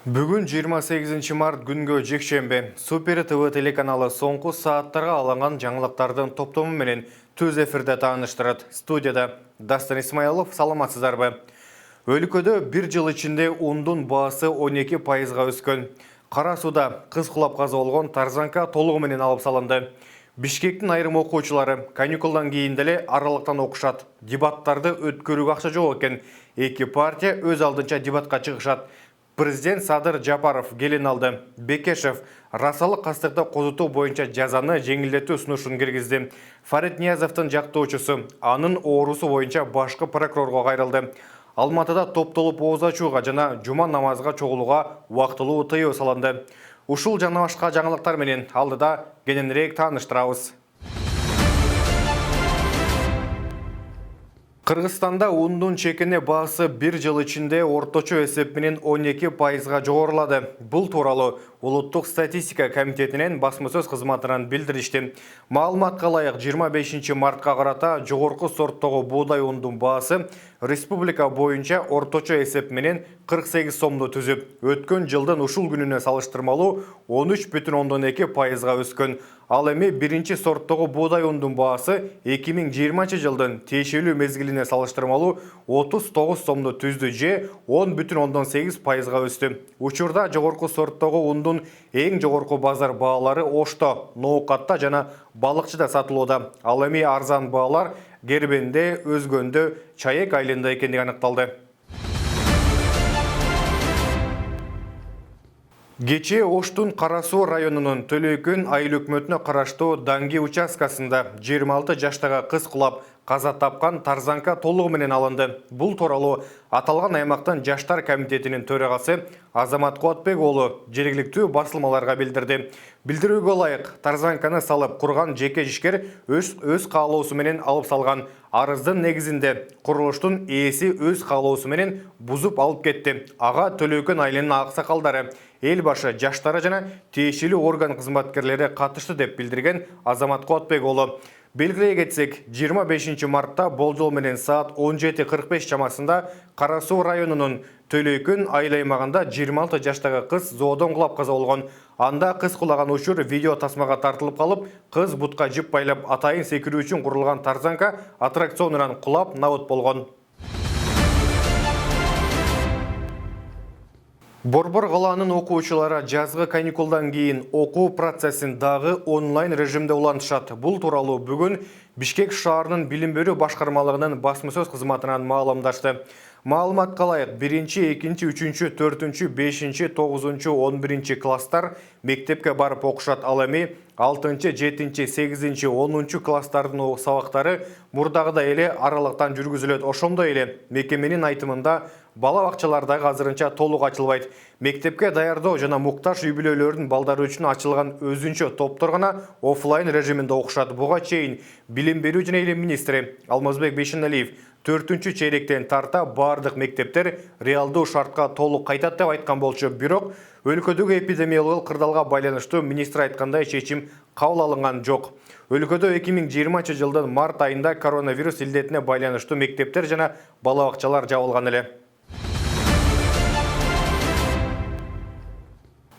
Бүгін 28 март күнгө жекшембе Супер ТВ телеканалы соңғы сааттарға алынған жаңылықтардың топтомы менен төз эфирде тааныштырат. Студияда Дастан Исмаилов, саламатсыздарбы. Өлкөдө бір жыл ичинде ундун баасы 12%га өскөн. Кара сууда кыз кулап каза болгон тарзанка толугу менен алып салынды. Бишкектин айрым окуучулары каникулдан кийин деле аралыктан окушат. Дебаттарды өткөрүүгө акча жок экен. Эки партия өз алдынча дебатка чыгышат. Президент Садыр Жапаров келин алды. Бекешев расалык кастыкты козутуу боюнча жазаны жеңилдетүү сунушун киргизди. Фарид Ниязовдун жактоочусу анын оорусу боюнча башкы прокурорго кайрылды. Алматыда топтолуп ооз ачууга жана жума намазга чогулууга убактылуу тыюу салынды. Ушул жана башка жаңылыктар менен алдыда кененирээк тааныштырабыз. Кыргызстанда ундун чекине баасы бір жыл ичинде орточо эсеп менен 12%га жогорулады. Бул тууралуу Улуттук статистика комитетинен басма-сөз кызматынан билдиришти. Маалыматка ылайык 25 мартка карата жогорку сорттогу буудай ундун баасы республика боюнча орточо эсеп менен 48 сомду түзүп, өткөн жылдын ушул күнүнө салыштырмалуу 13,2%га өскөн. Ал эми биринчи сорттогу буудай ундун баасы 2020 жылдын тиешелүү мезгилине салыштырмалуу 39 сомду түздү же 10,8%га өстү. Учурда жогорку сорттогу ундун эң жогорку базар баалары Ошто, Ноокатта жана Балыкчыда сатылууда. Ал эми арзан баалар Гербенде, Өзгөндө, Чаек айылында экендиги аныкталды. Кечээ Оштун Кара Суу районунун Төлөйкөн айыл өкмөтүнө караштуу Данги участкасында 26 жаштагы кыз кулап каза тапкан тарзанка толугу менен алынды. Бул тууралуу аталган аймактын жаштар комитетинин төрагасы Азамат Куатбек уулу жергиликтүү басылмаларга билдирди. Билдирүүгө ылайык, тарзанканы салып курган жеке ишкер өз каалоосу менен алып салган. Арыздын негизинде курулуштун ээси өз каалоосу менен бузуп алып кетти. Ага Төлөйкөн айылынын аксакалдары, эл башы, жаштары жана тиешелүү орган кызматкерлери катышты деп билдирген Азамат Куатбек уулу. Белгилей кетсек, 25 мартта болжол менен саат 17:45 чамасында Кара Суу районунун Төлөйкөн айыл аймагында 26 жаштагы кыз зоодон кулап каза болгон. Анда кыз кулаган учур видео тасмага тартылып калып, кыз бутка жип байлап атайын секирүү үчүн курулган тарзанка аттракционунан кулап набыт болгон. Борбор калаанын окуучулары жазгы каникулдан кийин окуу процессин дагы онлайн режимде улантышат. Бул тууралуу бүгүн Бишкек шаарынын билим берүү башкармалыгынын басма-сөз кызматынан маалымдашты. Маалыматка ылайык 1, 2, 3, 4, 5, 9, 11 класстар мектепке барып окушат. Ал эми 6, 7, 8, 10 класстардын сабактары мурдагыдай эле аралыктан жүргүзүлөт. Ошондой эле мекеменин айтымында бала бакчалардагы азырынча толук ачылбайт. Мектепке даярдоо жана муктаж үй-бүлөлөрдүн балдары үчүн ачылган өзүнчө топтор гана офлайн режиминде окушат. Буга чейин билим берүү жана илим министри Алмазбек Бейшеналиев 4-чү чейректен тарта бардык мектептер реалдуу шартка толук кайтат деп айткан болчу. Бирок өлкөдөгү эпидемиологиялык кырдаалга байланыштуу министр айткандай чечим кабыл алынган жок. Өлкөдө 2020 жылдын март айында коронавирус илдетине байланыштуу мектептер жана бала бакчалар жабылган эле.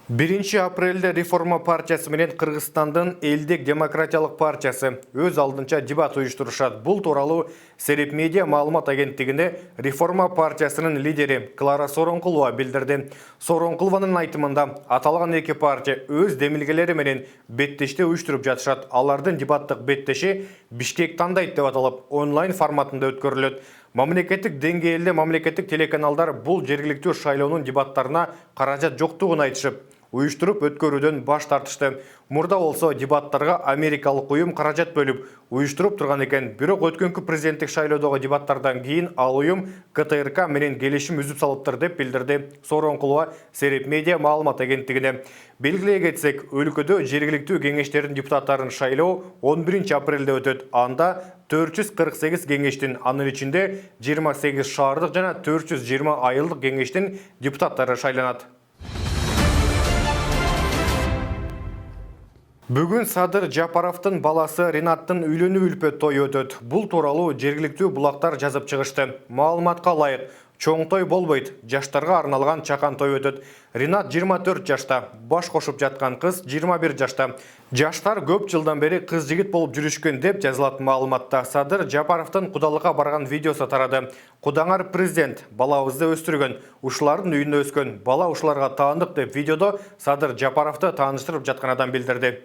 1 апрелде Реформа партиясы менен Кыргызстандын Элдик демократиялык партиясы өз алдынча дебат уюштурушат. Бул тууралуу Сереп медиа маалымат агенттигине Реформа партиясынын лидери Клара Соронкулова билдирди. Соронкулованын айтымында аталган эки партия өз демилгелери менен беттеште уюштуруп жатышат. Алардын дебаттык беттеши Бишкек тандайт деп аталып, онлайн форматында өткөрүлөт. Мамлекеттик деңгээлде мамлекеттик телеканалдар бул жергиликтүү шайлоонун дебаттарына каражат жоктугун айтышып, уюштуруп өткөрүүдөн баш тартышты. Мурда болсо дебаттарга америкалык уюм каражат бөлүп уюштуруп турган экен. Бирок өткөнкү президенттик шайлоодогу дебаттардан кийин ал уюм КТРК менен келишим үзүп салыптыр деп билдирди Соронкулова Сереп медиа маалымат агенттигине. Белгилей кетсек, өлкөдө жергиликтүү кеңештердин депутаттарын шайлоо 11 апрелде өтөт. Анда 448 кеңештин, анын ичинде 28 шаардык жана 420 айылдык кеңештин депутаттары шайланат. Бүгүн Садыр Жапаровдун баласы Ринаттын үйлөнүү үлпөт тою өтөт. Бул тууралуу жергиликтүү булактар жазып чыгышты. Маалыматка ылайык, Чоң той болбойт, жаштарға арналған чакан той өтөт. Ринат 24 жашта, баш кошуп жаткан кыз 21 жашта. Жаштар көп жылдан бери кыз жигит болуп жүрүшкөн деп жазылат маалыматта. Садыр Жапаровдун кудалыкка барган видеосу тарады. Кудаңар президент балабызды өстүргөн, ушулардын үйүндө өскөн, бала ушуларга таандык деп видеодо Садыр Жапаровду тааныштырып жатканын билдирди.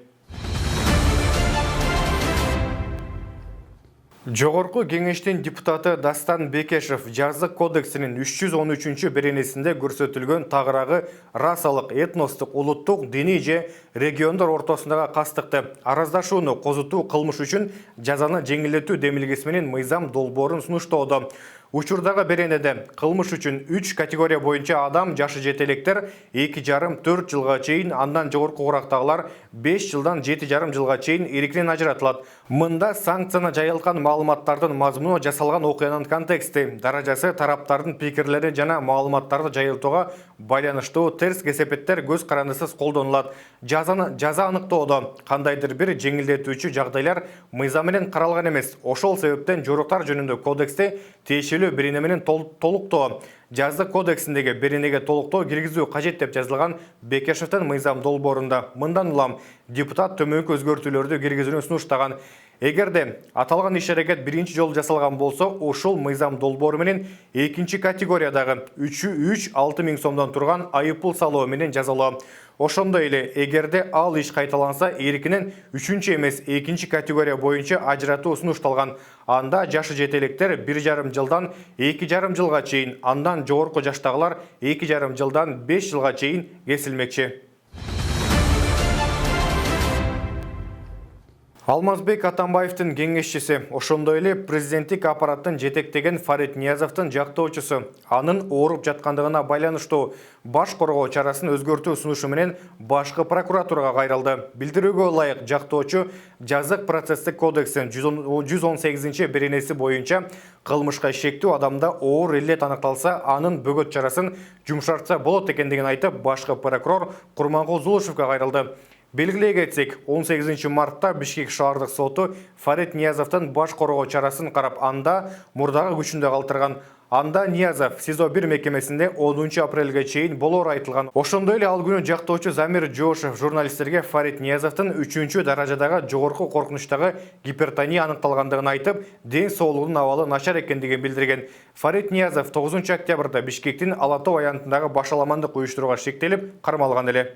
Жогорку кеңештин депутаты Дастан Бекешев жазык кодексинин 313 беренесинде көрсөтүлгөн тагыраагы расалык, этностук, улуттук, диний же региондор ортосундагы кастыкты, араздашууну козутуу кылмыш үчүн жазаны жеңилдетүү демилгеси менен мыйзам долбоорун сунуштоодо. Учурдагы беренеде кылмыш үчүн 3 категория боюнча адам жашы жетелектер 2,5-4 жылга чейин, андан жогорку курактагылар 5 жылдан 7,5 жылга чейин эркинен ажыратылат. Мында санкцияны жайылткан маалыматтардын мазмуну, жасалган окуянын контексти, даражасы, тараптардын пикирлери жана маалыматтарды жайылтууга байланыштуу терс кесепеттер көз карандысыз колдонулат. Жаза аныктоодо кандайдыр бир жеңилдетүүчү жагдайлар мыйзам менен каралган эмес. Ошол себептен жоруктар жөнүндө кодексте тиешелүү берене менен толуктоо, жазык кодексиндеги беренеге толуктоо киргизүү кажет деп жазылган Бекешевдин мыйзам долбоорунда. Мындан улам депутат төмөнкү өзгөртүүлөрдү киргизүүнү сунуштаган. Эгерде аталган иш-аракет биринчи жолу жасалган болсо, ошол мыйзам долбоору менен экинчи категориядагы 3,6 миң сомдон турган айыппул салуу менен жазалоо. Ошондой эле, эгерде ал иш кайталанса, эркинен 3-чү эмес 2-чи категория боюнча ажыратуу сунушталган. Анда жашы жетелектер 1,5 жылдан 2,5 жылга чейин, андан жогорку жаштагылар 2,5 жылдан 5 жылга чейин кесилмекчи. Алмазбек Атамбаевдин кеңешчиси, ошондой эле президенттик аппараттын жетектеген Фарид Ниязовдун жактоочусу, анын ооруп жаткандыгына байланыштуу баш коргоо чарасын өзгөртүү сунушу менен башкы прокуратурага кайрылды. Билдирүүгө ылайык, жактоочу жазык процесстик кодекстин 118 беренеси боюнча кылмышка шектүү адамда оор иллет аныкталса, анын бөгөт чарасын жумшартса болот экендигин айтып, башкы прокурор Курмангул Зулушевке кайрылды. Белгилей кетсек, 18 мартта Бишкек шаардык соту Фарид Ниязовдун баш коргоо чарасын карап, анда мурдагы күчүндө калтырган. Анда Ниязов СИЗО 1 мекемесинде 10 апрелге чейин болоор айтылган. Ошондой эле ал күнү жактоочу Замир Жошев журналисттерге Фарид Ниязовдун 3-чү даражадагы жогорку коркунучтагы гипертония аныкталгандыгын айтып, ден соолугунун абалы начар экендигин билдирген. Фарид Ниязов 9 октябрда Бишкектин Алатоо аянтындагы башаламандык уюштурууга шектелип, кармалган эле.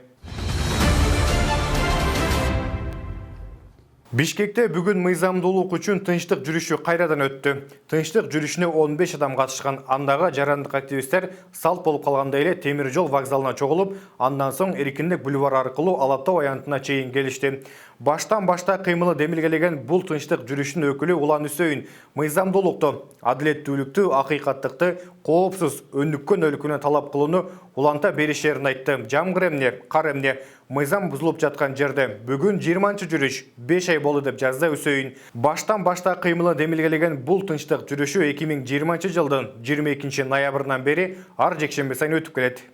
Бишкекте бүгүн мыйзамдуулук үчүн тынчтык жүрүшү кайрадан өттү. Тынчтык жүрүшүнө 15 адам катышкан. Андагы жарандык активисттер салт болуп калгандай эле темир жол вокзалына чогулуп, андан соң Эркиндик бульвары аркылуу Алатоо аянтына чейин келишти. Баштан башта кыймылы демилгелеген бул тынчтык жүрүшүнүн өкүлү Улан Үсөйүн мыйзамдуулукту, адилеттүүлүктү, акыйкаттыкты, коопсуз, өндүккөн өлкөнү талап кылууну уланта беришерин айтты. Жамгыр эмне, кар эмне, мыйзам бузулуп жаткан жерде бүгүн 20-чы жүрүш 5 ай болду деп жазды Үсөйүн. Баштан башта кыймылы демилгелеген бул тынчтык жүрүшү 2020 жылдын 22 ноябрынан бери ар жекшемби сайын өтүп келет.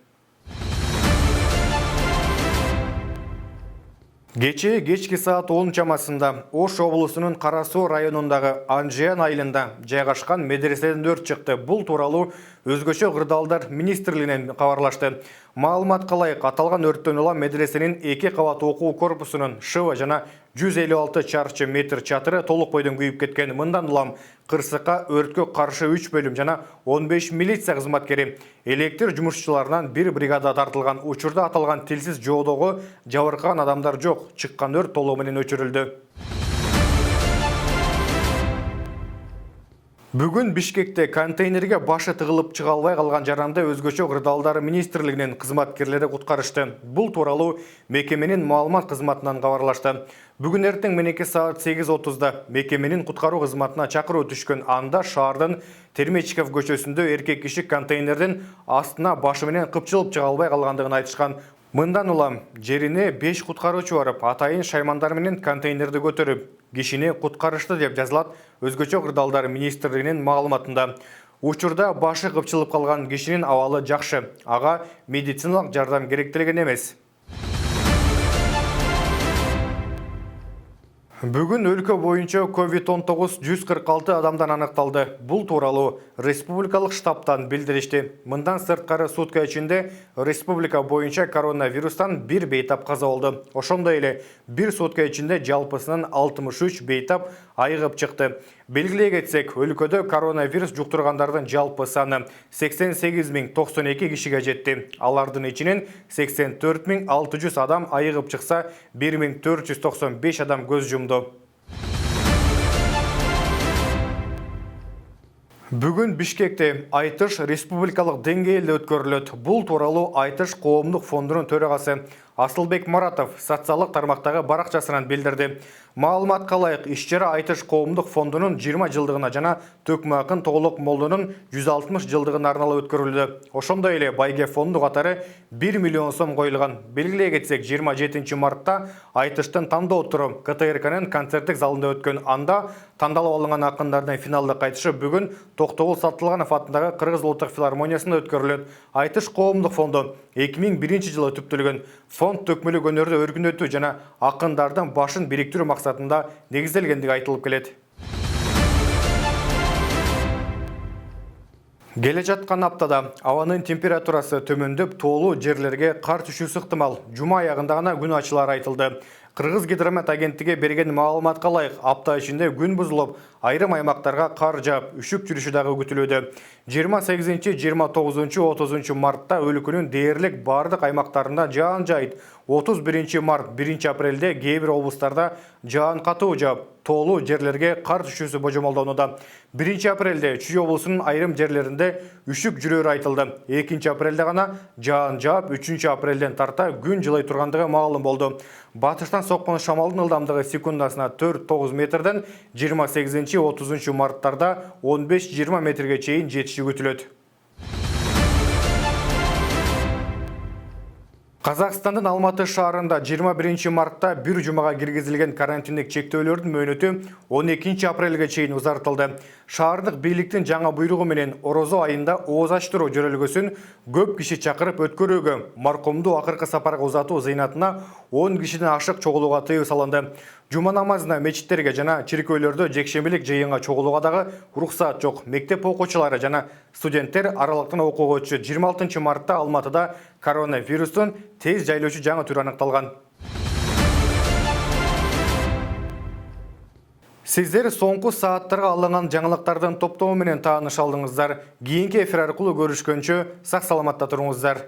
Кечки саат 10 чамасында Ош облусунун Кара Суу районундагы Анжеян айылында жайгашкан медреседен өрт чыкты. Бул тууралуу өзгөчө кырдаалдар министрлигинен кабарлашты. Маалыматка ылайык, аталган өрттөн улам медресенин 2 кабат окуу корпусунун ШВ жана 156 чарчы метр чатыры толук бойдон күйүп кеткен. Мындан улам кырсыкка өрткө каршы 3 бөлүм жана 15 милиция кызматкери, электр жумушчуларынан 1 бригада тартылган. Учурда аталган тилсиз жоодогу жабыркаган адамдар жок. Чыккан өрт толугу менен өчүрүлдү. Бүгүн Бишкекте контейнерге башы тыгылып чыга албай калган жаранды өзгөчө кырдаалдар министрлигинин кызматкерлери куткарышты. Бул тууралуу мекеменин маалымат кызматынан кабарлашты. Бүгүн эртең мененки саат 8:30да мекеменин куткаруу кызматына чакыруу түшкөн. Анда шаардын Термечков көчөсүндө эркек киши контейнердин астына башы менен кыпчылып чыга албай калгандыгын айтышкан. Мындан улам жерине 5 куткаруучу барып, атайын шаймандар менен контейнерди көтөрүп, кишини куткарышты деп жазылат өзгөчө кырдаалдар министрлигинин маалыматында. Учурда башы кыпчылып калган кишинин абалы жакшы. Ага медициналык жардам керектелген эмес. Бүгін өлкө боюнча COVID-19 146 адамдан анықталды. Бұл туралы республикалық штабтан билдиришти. Мындан сырткары сутка ичинде республика боюнча коронавирустан бир бейтап каза болду. Ошондой эле бир сутка ичинде жалпысынан 63 бейтап айыгып чыкты. Белгилей кетсек, өлкөдө коронавирус жуктургандардын жалпы саны 88.092 кишиге жетти. Алардын ичинен 84.600 адам айыгып чыкса, 1495 адам көз жумду. Бүгін Бишкекте айтыш республикалық деңгээлде өткөрүлөт. Бул тууралуу айтыш коомдук фондунун төрагасы Асылбек Маратов социалдык тармактагы баракчасынан билдирди. Маалыматка ылайык, иш-чара айтыш коомдук фондунун 20 жылдыгына жана Төкмө Акын Тоголок Молдонун 160 жылдыгына арналып өткөрүлдү. Ошондой эле Байге фонду катары 1 миллион сом коюлган. Белгилей кетсек, 27 мартта айтыштын тандоо туру КТРКнын концерттик залында өткөн. Анда тандалып алынган акындардын финалдык айтышы бүгүн Токтогул Саттылганов атындагы Кыргыз улуттук филармониясында өткөрүлөт. Айтыш коомдук фонду 2001 жылы түптөлгөн. Фонд төкмөлүк өнөрдү өркүндөтүү жана акындардын башын бириктирүү максатында негизделгендиги айтылып келет. Келе жаткан аптада абанын температурасы төмөндөп, тоолуу жерлерге кар түшүүсү ыктымал. Жума аягында гана күн ачылары айтылды. Кыргыз гидромет агенттиги берген маалыматка ылайык, апта ичинде күн бузулуп, айрым аймактарга кар жаап, үшүк жүрүшү дагы күтүлүүдө. 28, 29, 30 мартта өлкөнүн дээрлик бардык аймактарында жаан жайт. 31 март, 1 апрелде кээ бир облустарда жаан катуу жаап, тоолуу жерлерге кар түшүүсү божомолдонууда. 1 апрелде Чүй облусунун айрым жерлеринде үшүк жүрөөрү айтылды. 2 апрелде гана жаан жаап, 3 апрелден тарта күн жылый тургандыгы маалым болду. Батыштан соккон шамалдын ылдамдыгы секундасына 4-9 метрден 28-30 марттарда 15-20 метрге чейин жетиши күтүлөт. Казакстандын Алматы шаарында 21 мартта бир жумага киргизилген карантиндик чектөөлөрдүн мөөнөтү 12 апрелге чейин узартылды. Шаардык бийликтин жаңа буйругу менен орозо айында ооз ачтыруу жөрөлгөсүн көп киши чакырып өткөрүүгө, маркомду акыркы сапарга узатуу зыйнатына 10 кишиден ашык чогулууга тыюу салынды. Жума намазына мечиттерге жана чиркөөлөрдө жекшембилик жыйынга чогулууга дагы уруксаат жок. Мектеп окуучулары жана студенттер аралыктан окууга өтүшү. 26 мартта Алматыда коронавирустун тез жайлоочу жаңы түрү аныкталган. Сиздер соңку сааттарга алынган жаңылыктардын топтому менен тааныша алдыңыздар. Кийинки эфир аркылуу көрүшкөнчө сак саламатта туруңуздар.